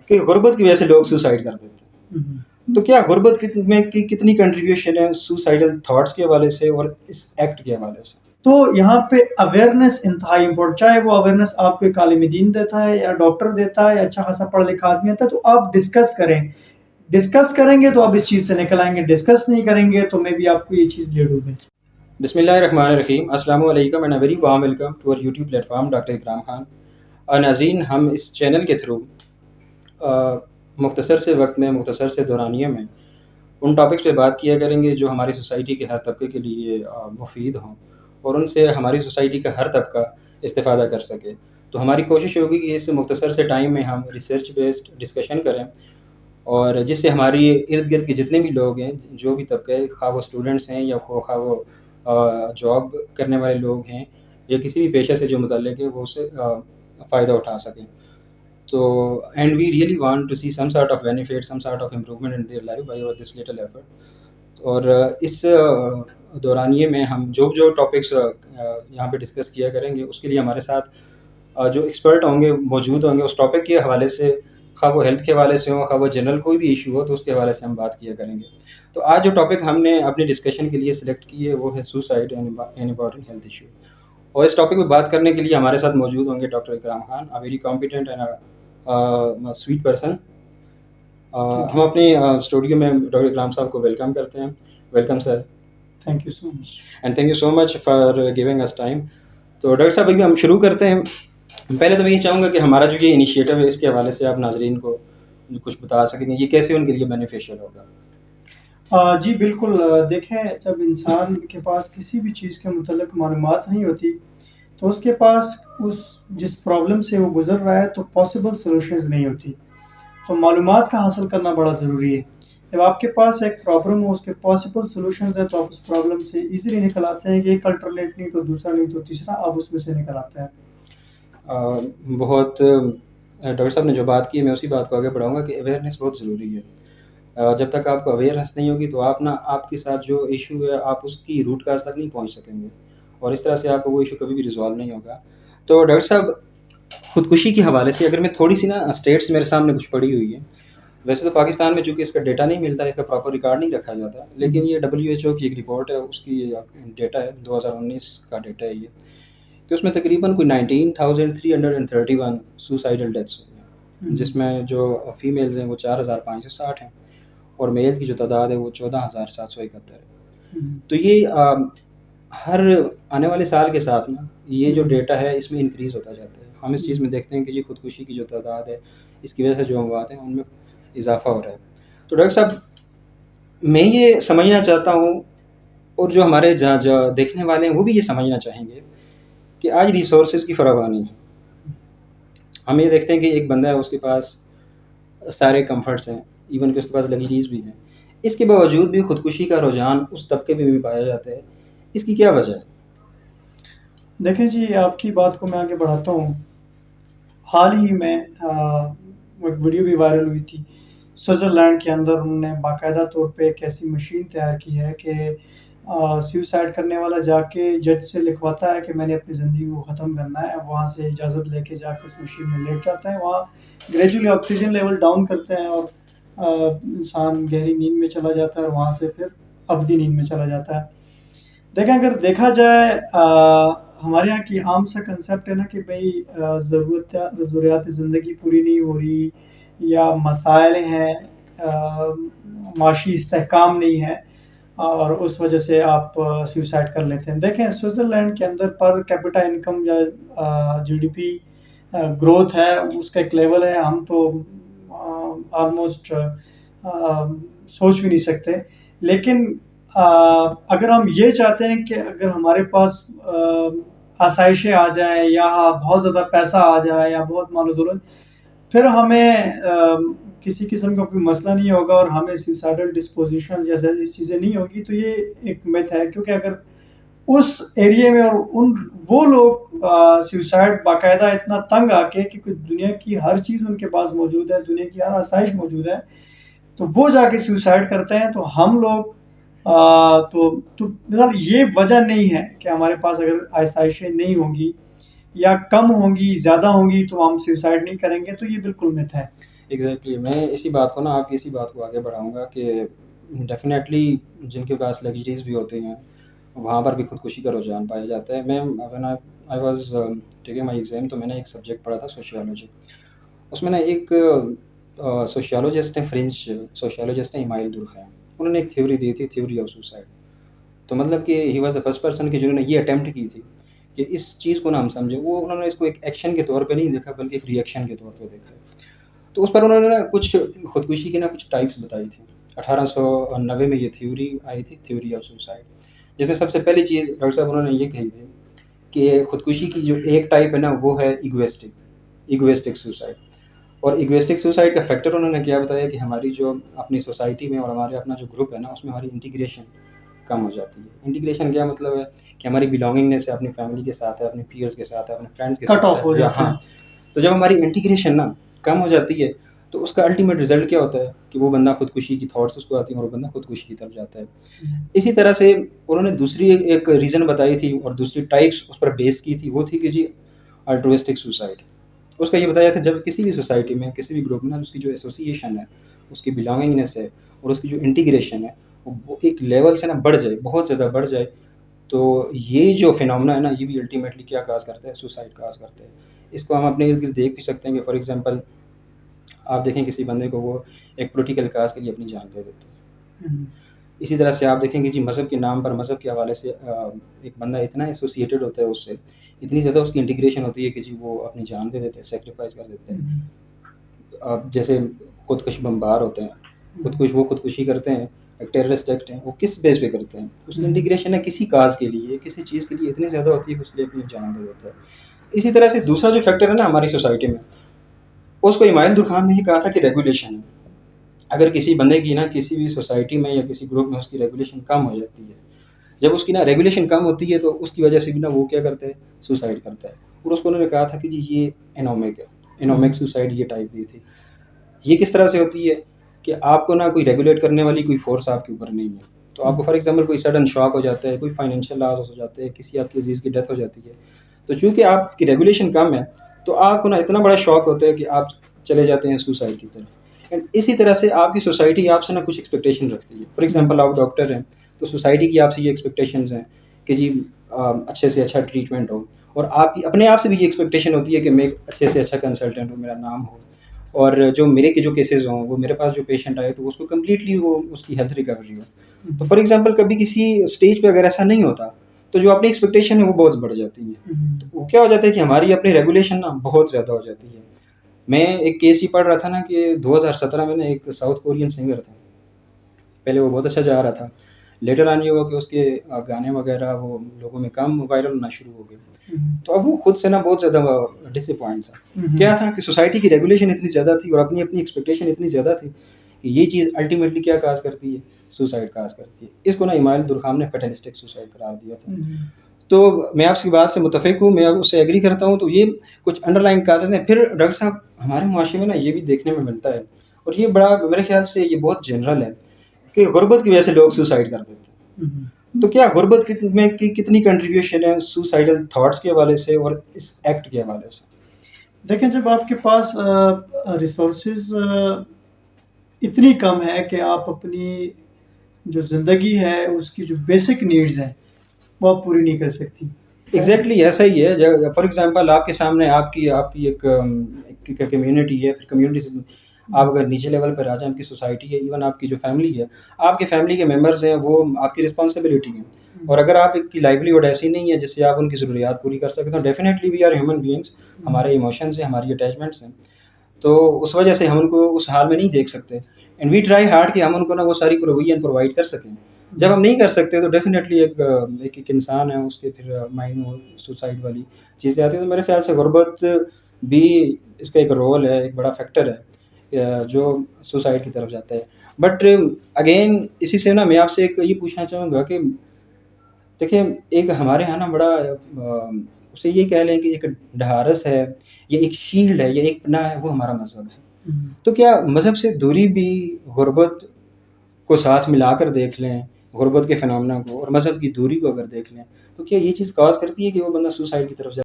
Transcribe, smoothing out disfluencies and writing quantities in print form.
کہ غربت کی وجہ سے لوگ سوسائڈ کر دیتے ہیں. تو کیا غربت میں کی کتنی کنٹریبیوشن ہے سوسائڈل تھاٹس کے حوالے سے اور اس ایکٹ کے حوالے سے؟ تو یہاں پہ اویئرنیس انتہائی امپورٹنٹ، چاہے وہ اویئرنیس آپ کو ایک عالم دین دیتا ہے یا ڈاکٹر دیتا ہے یا اچھا خاصا پڑھا لکھا آدمی ہوتا ہے، تو آپ ڈسکس کریں گے تو آپ اس چیز سے نکل آئیں گے، ڈسکس نہیں کریں گے تو میں بھی آپ کو یہ چیز لے ڈوبیں. بسم اللہ الرحمن الرحیم. السلام علیکم and very warm welcome to اور YouTube platform doctor Ikram Khan. ناظرین، ہم اس چینل کے تھرو مختصر سے وقت میں، مختصر سے دورانیے میں ان ٹاپکس پہ بات کیا کریں گے جو ہماری سوسائٹی کے ہر طبقے کے لیے مفید ہوں اور ان سے ہماری سوسائٹی کا ہر طبقہ استفادہ کر سکے. تو ہماری کوشش ہوگی کہ اس مختصر سے ٹائم میں ہم ریسرچ بیسڈ ڈسکشن کریں اور جس سے ہماری ارد گرد کے جتنے بھی لوگ ہیں، جو بھی طبقے، خواہ وہ اسٹوڈنٹس ہیں یا خواہ وہ جاب کرنے والے لوگ ہیں یا کسی بھی پیشے سے جو متعلق ہے، وہ اس سے فائدہ اٹھا سکیں. تو and we really want to see some sort of benefit, some sort of improvement in their life by this little effort. اور اس دورانیے میں ہم جو ٹاپکس یہاں پہ ڈسکس کیا کریں گے، اس کے لیے ہمارے ساتھ جو ایکسپرٹ ہوں گے موجود ہوں گے اس ٹاپک کے حوالے سے، خواہ وہ ہیلتھ کے حوالے سے ہو، خواہ وہ جنرل کوئی بھی ایشو ہو تو اس کے حوالے سے ہم بات کیا کریں گے. تو آج جو ٹاپک ہم نے اپنی ڈسکشن کے لیے سلیکٹ کی ہے وہ ہے suicide and important health issue. اور اس ٹاپک پہ بات کرنے کے لیے ہمارے ساتھ موجود ہوں گے doctor Ikram Khan, very competent and sweet person. ہم اپنے اسٹوڈیو میں ڈاکٹر اکرام صاحب کو ویلکم کرتے ہیں. Welcome sir. Thank you so much. And thank you so much for giving us time. تو ڈاکٹر صاحب ابھی ہم شروع کرتے ہیں. پہلے تو میں یہ چاہوں گا کہ ہمارا جو یہ انیشیٹو ہے اس کے حوالے سے آپ ناظرین کو کچھ بتا سکیں گے، یہ کیسے ان کے لیے بینیفیشیل ہوگا؟ جی بالکل. دیکھیں، جب انسان کے پاس کسی بھی چیز کے متعلق معلومات نہیں ہوتی تو اس کے پاس جس پرابلم سے وہ گزر رہا ہے تو پاسبل سولوشنز نہیں ہوتی. تو معلومات کا حاصل کرنا بڑا ضروری ہے. جب آپ کے پاس ایک پرابلم ہو، اس کے پاسبل سولوشنز ہیں، تو آپ اس پرابلم سے ایزیلی نکل آتے ہیں کہ ایک الٹرنیٹ نہیں تو دوسرا نہیں تو تیسرا، آپ اس میں سے نکل آتے ہیں. بہت ڈاکٹر صاحب نے جو بات کی میں اسی بات کو آگے بڑھاؤں گا کہ اویئرنیس بہت ضروری ہے. جب تک آپ کو اویئرنیس نہیں ہوگی تو آپ کے ساتھ جو ایشو ہے آپ اس کی روٹ کاز تک نہیں پہنچ سکیں گے اور اس طرح سے آپ کو وہ ایشو کبھی بھی ریزالو نہیں ہوگا. تو ڈاکٹر صاحب، خودکشی کے حوالے سے اگر میں تھوڑی سی اسٹیٹس میرے سامنے کچھ پڑی ہوئی ہے. ویسے تو پاکستان میں چونکہ اس کا ڈیٹا نہیں ملتا، اس کا پراپر ریکارڈ نہیں رکھا جاتا، لیکن یہ WHO کی ایک رپورٹ ہے، اس کی ڈیٹا ہے 2019 کا ڈیٹا ہے یہ، کہ اس میں تقریباً کوئی 19,331 سوسائڈل ڈیتھس ہوئی ہیں، جس میں جو فیمیلز ہیں وہ 4,560 ہیں اور میلز کی جو تعداد ہے وہ 14,771 ہے. تو یہ ہر آنے والے سال کے ساتھ نا یہ جو ڈیٹا ہے اس میں انکریز ہوتا جاتا ہے. ہم اس چیز میں دیکھتے ہیں کہ یہ خودکشی کی جو تعداد ہے اس کی وجہ سے جو اموات ہیں ان میں اضافہ ہو رہا ہے. تو ڈاکٹر صاحب، میں یہ سمجھنا چاہتا ہوں اور جو ہمارے جو دیکھنے والے ہیں وہ بھی یہ سمجھنا چاہیں گے کہ آج ریسورسز کی فراوانی ہے. ہم یہ دیکھتے ہیں کہ ایک بندہ ہے، اس کے پاس سارے کمفرٹس ہیں، ایون کہ اس کے پاس لگیجیز بھی ہیں، اس کے باوجود بھی خودکشی کا رجحان اس طبقے میں بھی پایا جاتا ہے. اس کی کیا وجہ ہے؟ دیکھیں جی، آپ کی بات کو میں آگے بڑھاتا ہوں. حال ہی میں ایک ویڈیو بھی وائرل ہوئی تھی. سوئٹزرلینڈ کے اندر انہوں نے باقاعدہ طور پہ ایک ایسی مشین تیار کی ہے کہ سیوسائڈ کرنے والا جا کے جج سے لکھواتا ہے کہ میں نے اپنی زندگی کو ختم کرنا ہے، وہاں سے اجازت لے کے جا کے اس مشین میں لیٹ جاتا ہے. وہاں گریجولی آکسیجن لیول ڈاؤن کرتے ہیں اور انسان گہری نیند میں چلا جاتا ہے اور وہاں سے پھر ابدی نیند میں چلا جاتا ہے. دیکھیں، اگر دیکھا جائے ہمارے یہاں کی عام سا کنسیپٹ ہے نا کہ بھئی ضروریات زندگی پوری نہیں ہو رہی یا مسائل ہیں، معاشی استحکام نہیں ہے اور اس وجہ سے آپ سوسائڈ کر لیتے ہیں. دیکھیں، سوئٹزرلینڈ کے اندر پر کیپٹا انکم یا GDP گروتھ ہے، اس کا ایک لیول ہے، ہم تو آلموسٹ سوچ بھی نہیں سکتے. لیکن اگر ہم یہ چاہتے ہیں کہ اگر ہمارے پاس آسائشیں آ جائیں یا بہت زیادہ پیسہ آ جائے یا بہت مال و دولت، پھر ہمیں کسی قسم کا کوئی مسئلہ نہیں ہوگا اور ہمیں سوسائڈل ڈسپوزیشن جیسے چیزیں نہیں ہوگی. تو یہ ایک میتھ ہے، کیونکہ اگر اس ایریے میں اور وہ لوگ سوسائڈ باقاعدہ اتنا تنگ آ کے کہ دنیا کی ہر چیز ان کے پاس موجود ہے، دنیا کی ہر آسائش موجود ہے، تو وہ جا کے سوسائڈ کرتے ہیں. تو ہم لوگ تو مثال یہ وجہ نہیں ہے کہ ہمارے پاس اگر آسائشیں نہیں ہوں گی یا کم ہوں گی، زیادہ ہوں گی تو ہم سوسائڈ نہیں کریں گے. تو یہ بالکل مت ہے. ایگزیکٹلی میں اسی بات کو نا آپ کی اسی بات کو آگے بڑھاؤں گا کہ ڈیفینیٹلی جن کے پاس لگژریز بھی ہوتے ہیں وہاں پر بھی خودکشی کا رجحان پایا جاتا ہے. میں when I was taking my exam تو میں نے ایک سبجیکٹ پڑھا تھا سوشیالوجی. اس میں نا ایک سوشیالوجسٹ ہیں، فرینچ سوشیالوجسٹ ہیں ایمائل دورخیم. انہوں نے ایک تھیوری دی تھی، تھیوری آف سوسائڈ. تو مطلب کہ he was the first person کہ جنہوں نے یہ اٹیمپٹ کی تھی کہ اس چیز کو نا ہم سمجھیں. وہ انہوں نے اس کو ایک ایکشن کے طور پہ نہیں دیکھا بلکہ ایک ری ایکشن کے طور پہ دیکھا. تو اس پر انہوں نے نا کچھ خودکشی کی نا کچھ ٹائپس بتائی تھی. 1890 میں یہ تھیوری آئی تھی، تھیوری آف سوسائڈ، جس میں سب سے پہلی چیز ڈاکٹر صاحب انہوں نے یہ کہی تھی کہ خودکشی کی جو ایک ٹائپ ہے نا وہ ہے ایگویسٹک سوسائڈ. اور ایگویسٹک سوسائڈ کا فیکٹر انہوں نے کیا بتایا کہ ہماری جو اپنی سوسائٹی میں اور ہمارے اپنا جو گروپ ہے نا اس میں ہماری انٹیگریشن کم ہو جاتی ہے. انٹیگریشن کیا مطلب ہے کہ ہماری بلانگنگنیس ہے اپنی فیملی کے ساتھ ہے، اپنے پیئرس کے ساتھ ہے، اپنے فرینڈس کے کٹ ساتھ آف ہو ہے. جاتے ہاں، ہیں. تو جب ہماری انٹیگریشن نا کم ہو جاتی ہے تو اس کا الٹیمیٹ رزلٹ کیا ہوتا ہے کہ وہ بندہ خودکشی کی تھاٹس اس کو آتی ہیں اور وہ بندہ خودکشی کی طرف جاتا ہے. اسی طرح سے انہوں نے دوسری ایک ریزن بتائی تھی اور دوسری ٹائپس اس پر بیس کی تھی، وہ تھی کہ جی الٹروسٹک سوسائڈ. اس کا یہ بتایا تھا جب کسی بھی سوسائٹی میں کسی بھی گروپ میں اس کی جو ایسوسیشن ہے، اس کی بلانگنگنیس ہے اور اس کی جو انٹیگریشن ہے وہ ایک لیول سے نا بڑھ جائے، بہت زیادہ بڑھ جائے، تو یہ جو فینومنا ہے نا یہ بھی الٹیمیٹلی کیا کاز کرتا ہے، سوسائڈ کاز کرتا ہے. اس کو ہم اپنے ارد گرد دیکھ بھی سکتے ہیں کہ فار ایگزامپل آپ دیکھیں کسی بندے کو وہ ایک پولیٹیکل کاز کے لیے اپنی جان دے دیتے ہیں. اسی طرح سے آپ دیکھیں گے جی مذہب کے نام پر، مذہب کے حوالے سے ایک بندہ اتنا ایسوسیٹڈ ہوتا ہے اس سے، اتنی زیادہ اس کی انٹیگریشن ہوتی ہے کہ جی وہ اپنی جان دے دیتے ہیں، سیکریفائز کر دیتے ہیں. اب جیسے خودکش بمبار ہوتے ہیں، وہ خودکشی کرتے ہیں، ایک ٹیررسٹ ایکٹ ہے، وہ کس بیس پہ کرتے ہیں؟ اس کی انٹیگریشن ہے کسی کاز کے لیے، کسی چیز کے لیے اتنی زیادہ ہوتی ہے کہ اس لیے اپنی جان دے دیتا ہے. اسی طرح سے دوسرا جو فیکٹر ہے نا ہماری سوسائٹی میں، اس کو ایمائل دورخیم نے یہ کہا تھا کہ ریگولیشن ہے. اگر کسی بندے کی نا کسی بھی سوسائٹی میں یا کسی گروپ میں اس کی ریگولیشن کم ہو جاتی ہے، جب اس کی نا ریگولیشن کم ہوتی ہے تو اس کی وجہ سے بھی نا وہ کیا کرتا ہے، سوسائڈ کرتا ہے. اور اس کو انہوں نے کہا تھا کہ جی یہ انومک ہے، انومک سوسائڈ یہ ٹائپ دی تھی. یہ کس طرح سے ہوتی ہے کہ آپ کو نا کوئی ریگولیٹ کرنے والی کوئی فورس آپ کے اوپر نہیں ہے. تو آپ کو فار ایگزامپل کوئی سڈن شاک ہو جاتا ہے، کوئی فائنینشیل لاس ہو جاتا ہے، کسی آپ کے عزیز کی ڈیتھ ہو جاتی ہے، تو چونکہ آپ کی ریگولیشن کم ہے تو آپ کو نا اتنا بڑا شاک ہوتا ہے کہ آپ چلے جاتے ہیں سوسائڈ کی طرف. اینڈ اسی طرح سے آپ کی سوسائٹی آپ سے نا کچھ ایکسپیکٹیشن رکھتی ہے. فار ایگزامپل آپ ڈاکٹر ہیں تو سوسائٹی کی آپ سے یہ ایکسپیکٹیشنز ہیں کہ جی اچھے سے اچھا ٹریٹمنٹ ہو، اور آپ کی اپنے آپ سے بھی یہ ایکسپیکٹیشن ہوتی ہے کہ میں اچھے سے اچھا کنسلٹنٹ ہوں، میرا نام ہو، اور جو میرے کے جو کیسز ہوں وہ میرے پاس جو پیشنٹ آئے تو اس کو کمپلیٹلی وہ اس کی ہیلتھ ریکوری ہو. تو فار ایگزامپل کبھی کسی اسٹیج پہ اگر ایسا نہیں ہوتا تو جو اپنی ایکسپیکٹیشن ہے وہ بہت بڑھ جاتی ہے. تو وہ کیا ہو جاتا ہے کہ ہماری اپنی ریگولیشن نا بہت زیادہ ہو جاتی ہے. میں ایک کیس ہی پڑھ رہا تھا نا کہ 2017 میں نا ایک ساؤتھ کورین سنگر تھا. پہلے وہ بہت اچھا جا رہا تھا، لیٹر آن یہ ہوا کہ اس کے گانے وغیرہ وہ لوگوں میں کم وائرل ہونا شروع ہو گئے. تو اب وہ خود سے نا بہت زیادہ ڈس اپوائنٹ تھا. کیا تھا کہ سوسائٹی کی ریگولیشن اتنی زیادہ تھی اور اپنی ایکسپیکٹیشن اتنی زیادہ تھی کہ یہ چیز الٹیمیٹلی کیا کاز کرتی ہے، سوسائڈ کاز کرتی ہے. اس کو نا ایمائل دورخیم نے فیٹلسٹک سوسائڈ قرار دیا تھا. تو میں آپ کی بات سے متفق ہوں، میں اس سے ایگری کرتا ہوں. تو یہ کچھ انڈر لائن کازز ہیں. پھر ڈاکٹر صاحب ہمارے معاشرے میں نا یہ بھی دیکھنے میں ملتا ہے، اور یہ بڑا میرے خیال سے یہ بہت جنرل ہے کہ غربت کی وجہ سے لوگ سوسائڈ کر دیتے ہیں. تو کیا غربت میں کتنی کنٹریبیوشن ہے سوسائڈل تھاٹس کے حوالے سے اور اس ایکٹ کے حوالے سے؟ دیکھیں، جب آپ کے پاس ریسورسز اتنی کم ہے کہ آپ اپنی جو زندگی ہے اس کی جو بیسک نیڈز ہیں وہ آپ پوری نہیں کر سکتی. ایگزیکٹلی ایسا ہی ہے. فار ایگزامپل آپ کے سامنے آپ کی ایک کمیونٹی ہے، پھر کمیونٹی سے آپ اگر نیچے لیول پر آ جائیں، آپ کی سوسائٹی ہے، ایون آپ کی جو فیملی ہے، آپ کے فیملی کے ممبرز ہیں، وہ آپ کی رسپانسبلٹی ہیں. اور اگر آپ کی لائیولیہڈ ایسی نہیں ہے جس سے آپ ان کی ضروریات پوری کر سکیں تو definitely we are human beings, ہمارے ایموشنز ہیں، ہماری اٹیچمنٹس ہیں، تو اس وجہ سے ہم ان کو اس حال میں نہیں دیکھ سکتے. اینڈ وی ٹرائی ہارڈ کہ ہم ان کو نا وہ ساری پروویژن پرووائڈ کر سکیں. جب ہم نہیں کر سکتے تو ڈیفینیٹلی ایک انسان ہے اس کے پھر مائنڈ میں سوسائڈ والی چیزیں آتی ہیں. تو میرے خیال سے غربت بھی اس کا ایک رول ہے، ایک بڑا فیکٹر ہے جو سوسائڈ کی طرف جاتا ہے. بٹ اگین اسی سے نا میں آپ سے ایک یہ پوچھنا چاہوں گا کہ دیکھیں ایک ہمارے یہاں نا بڑا اسے یہ کہہ لیں کہ ایک ڈھارس ہے یا ایک شیلڈ ہے یا ایک پناہ ہے، وہ ہمارا مذہب ہے. تو کیا مذہب سے دوری بھی غربت کو ساتھ ملا کر دیکھ لیں، غربت کے فینومنا کو اور مذہب کی دوری کو اگر دیکھ لیں، تو کیا یہ چیز کاز کرتی ہے کہ وہ بندہ سوسائڈ کی طرف جائے؟